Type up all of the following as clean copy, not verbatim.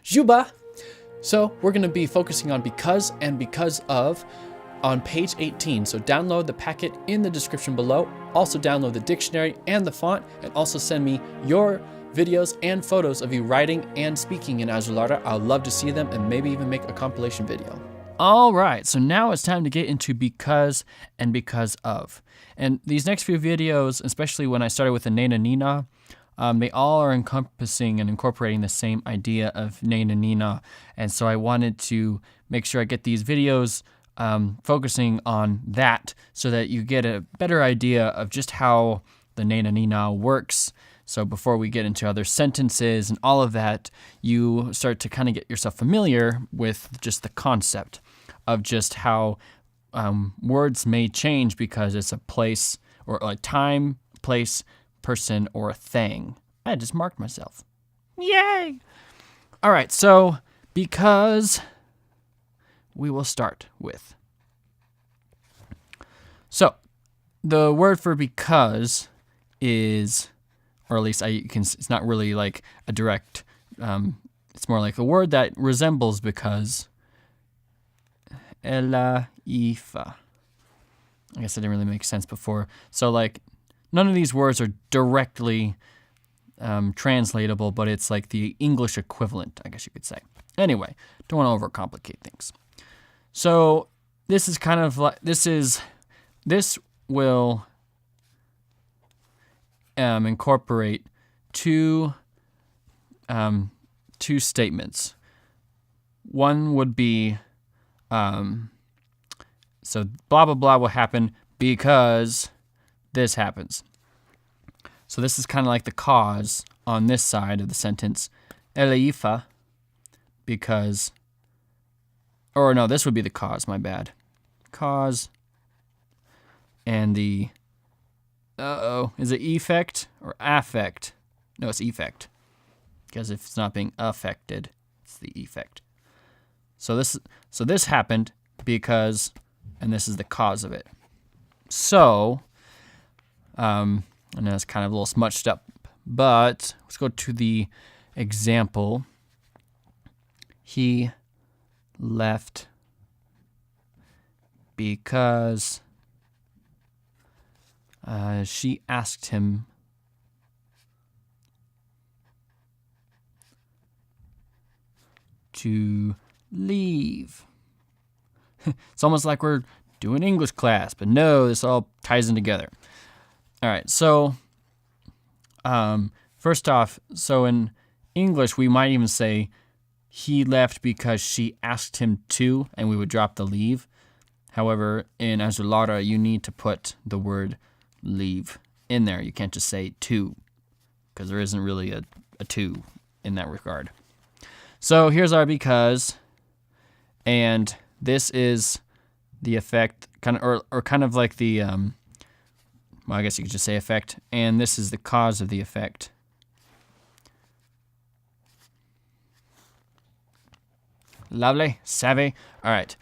Juba. So we're going to be focusing on because and because of on page 18. So download the packet in the description below. Also download the dictionary and the font, and also send me your videos and photos of you writing and speaking in Azulara. I'd love to see them and maybe even make a compilation video. All right, so now it's time to get into because and because of. And these next few videos, especially when I started with the Nena Nina, they all are encompassing and incorporating the same idea of Nena Nina. And so I wanted to make sure I get these videos focusing on that so that you get a better idea of just how the Nena Nina works. So before we get into other sentences and all of that, you start to kind of get yourself familiar with just the concept of just how words may change because it's a place or a time, place, person, or a thing. I just marked myself. Yay! All right, so because we will start with. So the word for because is, or at least it's not really like a direct, it's more like a word that resembles because. Elaifa. I guess that didn't really make sense before. So like none of these words are directly translatable, but it's like the English equivalent, I guess you could say. Anyway, don't want to overcomplicate things. So this is kind of like, this will incorporate two statements. One would be, so blah, blah, blah will happen because this happens. So this is kind of like the cause on this side of the sentence. Eleifa, because, or no, this would be the cause, my bad. Cause, and the, is it effect or affect? No, it's effect. Because if it's not being affected, it's the effect. So this happened because, and this is the cause of it. So, and that's kind of a little smudged up, but let's go to the example. He left because she asked him to leave. It's almost like we're doing English class, but no, this all ties in together. All right, so first off, so in English, we might even say he left because she asked him to, and we would drop the leave. However, in Azulara, you need to put the word leave in there. You can't just say to, because there isn't really a to in that regard. So here's our because, and this is the effect, kind of, or kind of like the, well, I guess you could just say effect, and this is the cause of the effect. Lovely, savvy. All right.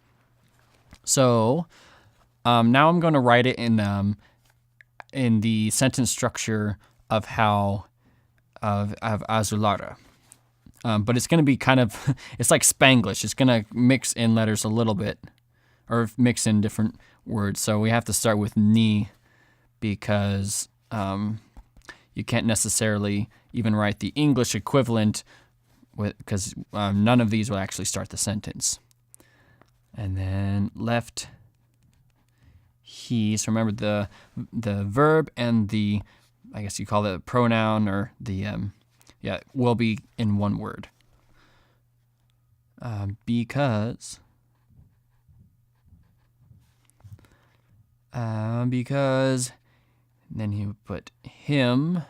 So now I'm going to write it in the sentence structure of how of Azulara. But it's going to be kind of, it's like Spanglish. It's going to mix in letters a little bit, or mix in different words. So we have to start with ni, because you can't necessarily even write the English equivalent, because none of these will actually start the sentence. And then left he. So remember the verb and the, I guess you call it a pronoun, or the will be in one word. Because then he would put him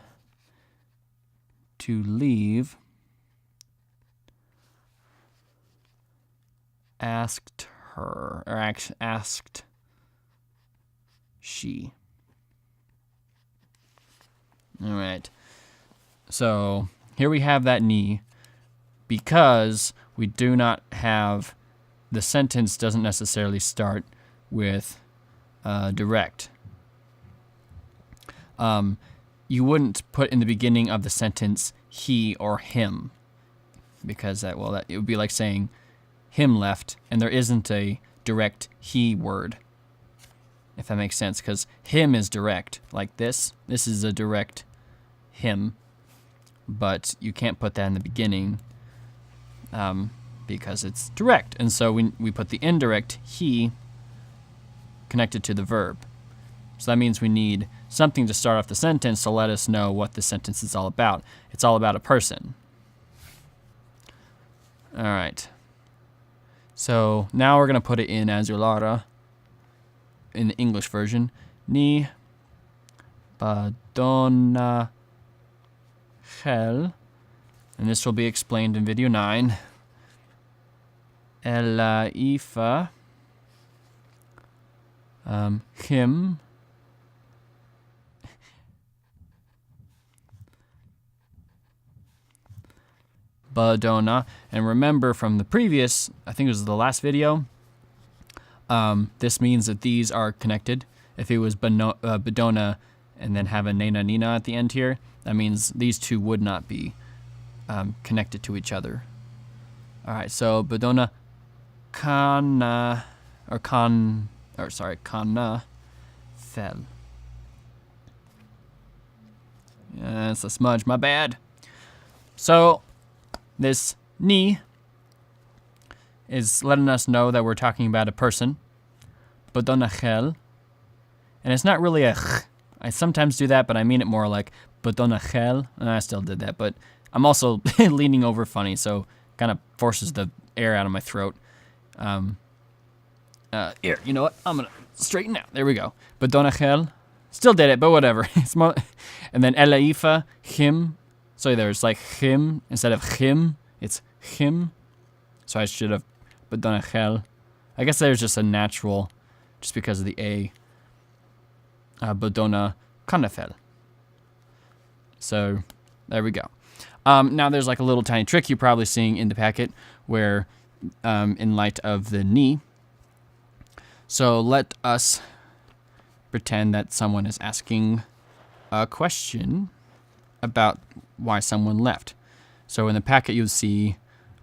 to leave, asked her, or asked she. All right. So here we have that ni, because we do not have, the sentence doesn't necessarily start with direct. You wouldn't put in the beginning of the sentence he or him. because it would be like saying him left, and there isn't a direct he word, if that makes sense, because him is direct, like this. This is a direct him, but you can't put that in the beginning because it's direct, and so we put the indirect he connected to the verb. So that means we need something to start off the sentence to let us know what the sentence is all about. It's all about a person. All right. So now we're going to put it in Azulara in the English version. Ni badona hel. And this will be explained in video 9. Ella ifa. Him. Badona. And remember from the previous, I think it was the last video, this means that these are connected. If it was Badona and then have a Nena Nina at the end here, that means these two would not be connected to each other. All right, so Badona kana, kana fell. Yeah, it's a smudge, my bad. So this ni is letting us know that we're talking about a person. Badona hel. And it's not really a ch. I sometimes do that, but I mean it more like badona hel. And I still did that, but I'm also leaning over funny, so kind of forces the air out of my throat. Here, you know what? I'm going to straighten out. There we go. Badona hel. Still did it, but whatever. And then elaifa, him. So there's like him instead of him. It's him. So I should have badona hel. I guess there's just a natural, just because of the A. Badona kanafel. So there we go. Now there's like a little tiny trick you're probably seeing in the packet where in light of the ni. So let us pretend that someone is asking a question about why someone left. So in the packet you'll see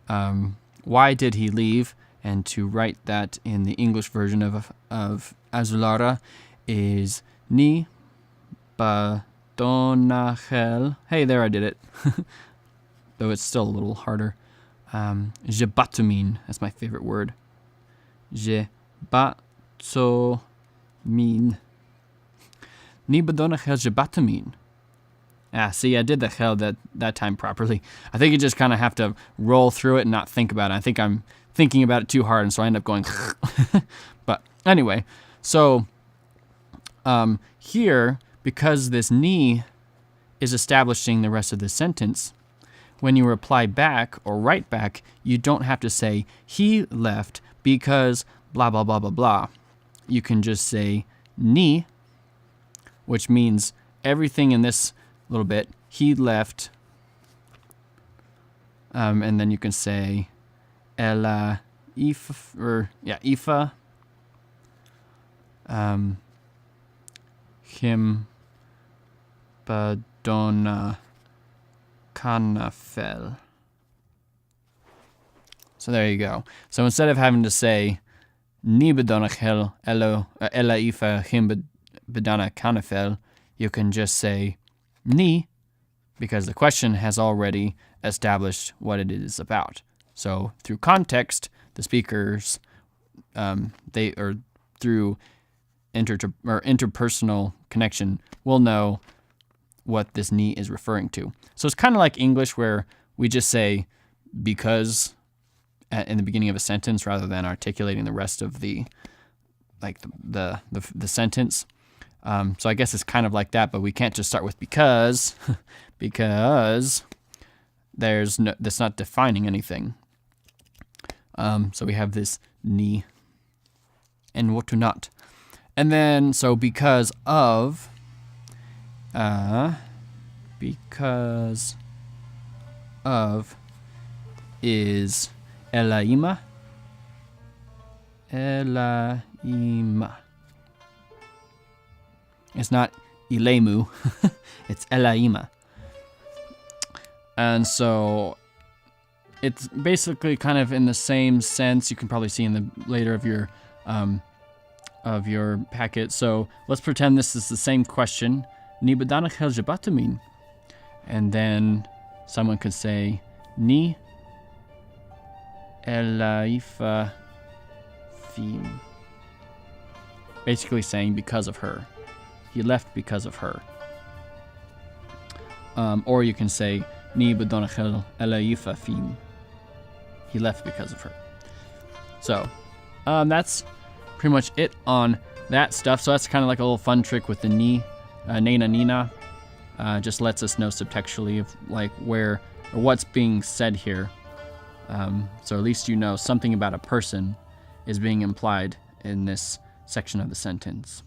why did he leave, and to write that in the English version of Azulara is ni badona hel. Hey, there, I did it. Though it's still a little harder. Je batumin, that's my favorite word. Je batumin. Ni badona hel je batumin. See, I did the hell that time properly. I think you just kind of have to roll through it and not think about it. I think I'm thinking about it too hard, and so I end up going. But anyway, so here, because this ni is establishing the rest of the sentence, when you reply back or write back, you don't have to say he left because blah, blah, blah, blah, blah. You can just say ni, which means everything in this little bit, he left, and then you can say ella ifa, ifa, him badona kanafel. So there you go. So instead of having to say ni badona hel ella ifa him badona kanafel, you can just say ni, because the question has already established what it is about. So through context, the speakers, through interpersonal connection, will know what this ni is referring to. So it's kind of like English, where we just say because in the beginning of a sentence rather than articulating the rest of the sentence. So I guess it's kind of like that, but we can't just start with because, because that's not defining anything. So we have this ni and what to not. And then, so because of is elaima. It's not ilemu, it's elaima. And so it's basically kind of in the same sense. You can probably see in the later of your packet. So let's pretend this is the same question. Ni bedanach hel jabatamin. And then someone could say Ni elaifa fim. Basically saying because of her. He left because of her. Or you can say Ni bedanach hel elaifa fim. He left because of her. So that's pretty much it on that stuff. So that's kind of like a little fun trick with the ni, nena nina. Just lets us know subtextually of like where or what's being said here. So at least you know something about a person is being implied in this section of the sentence.